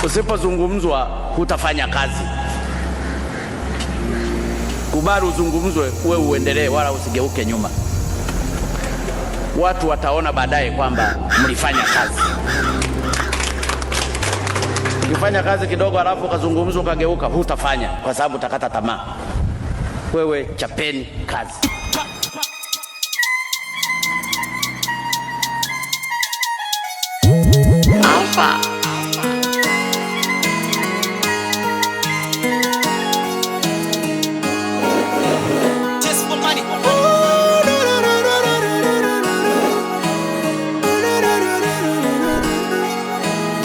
Usipozungumzwa hutafanya kazi. Kubali uzungumzwe, wewe uendelee, wala usigeuke nyuma. Watu wataona baadaye kwamba mlifanya kazi. Ukifanya kazi kidogo alafu ukazungumzwa ukageuka, hutafanya, kwa sababu utakata tamaa. Wewe chapeni kazi. Alpha. Just for money.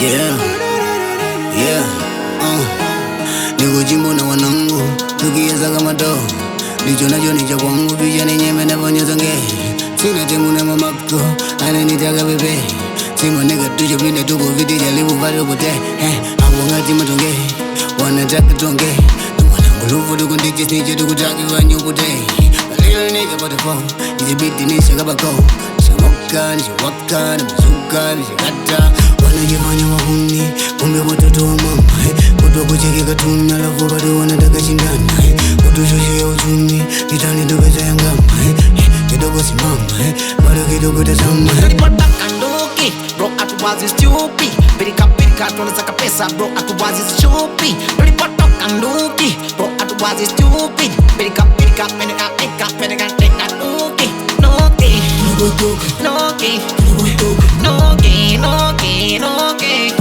Yeah, yeah, niko jimbo na wanangu, tukieza kama doo. Ndicho nacho ni cha kwangu, vijana nyeme na ponyo zange. Sina temu na mamako, ananitaka bebe. Sima nigga tujo vile tuko viti jaribu vale pote. Hapo ngati matonge, wanataka tonge. Wanangu lufu tuko ndichi snitch tukutaki wanyu pote. A little nigga but the phone, is a bit nisha kabako. Nishawaka, nimezuka, nishakata. Wanajifanya wahuni, kumbe watoto wa mama. Kuto kucheki katuni, alafu bado wanataka shindana. Kutushushia uchumi, kitani tupesa ya ngama. Kidogo simama, bado kidogo tazama. Nilipata kanduki, bro atuwazi stupid. Pirika tunataka pesa, bro atuwazi stupid. Nilipata kanduki, bro atuwazi stupid. Pirika peneka nuki. Nuki, nuki, nuki, nuki, nuki.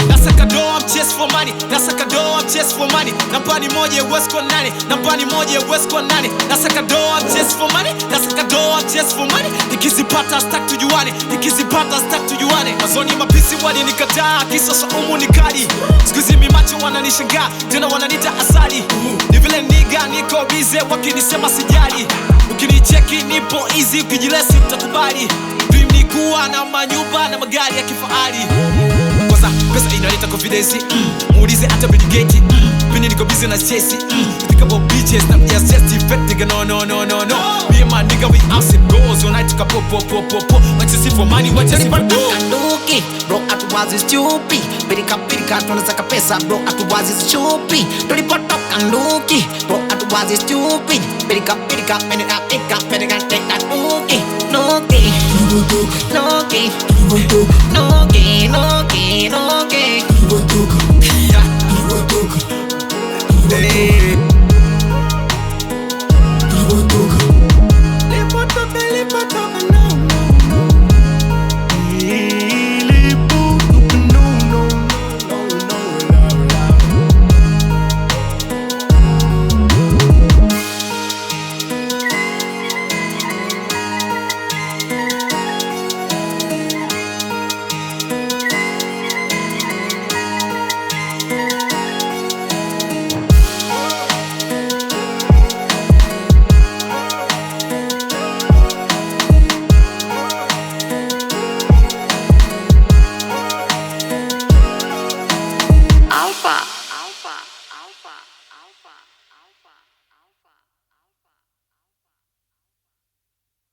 Nasaka dough, I'm just for money. Nasaka dough, I'm just for money. Nambani moja West kwa nane. Nambani moja West kwa nane. Nasaka dough, I'm just for money. Nasaka dough, I'm just for money. Nikizipata stack tujuane. Nikizipata stack tujuane. Mazoni mapisi wali nikataa. Kisosa umu nikali. Sikuzi mimacho wananishangaa. Tena wananita asali. Ni vile niga niko bize wakinisema sijali. Ukinicheki nipo easy. Ukijilesi utakubali. Dream ni kuwa na manyumba na magari ya kifahari. Pesa inaleta confidence, muulize hata Bill Gates. Pindi niko busy na chase, think about bitches, not just effect, nigga, no. Me and my nigga, we out set goals, all night tuka pop. What you see for money, what you see for dough. Kanduki, bro atuwazi stupid. Pirika tunataka pesa, bro atuwazi stupid. Tulipata kanduki, bro atuwazi stupid. Pirika peneka nuki. Nuki, nuki,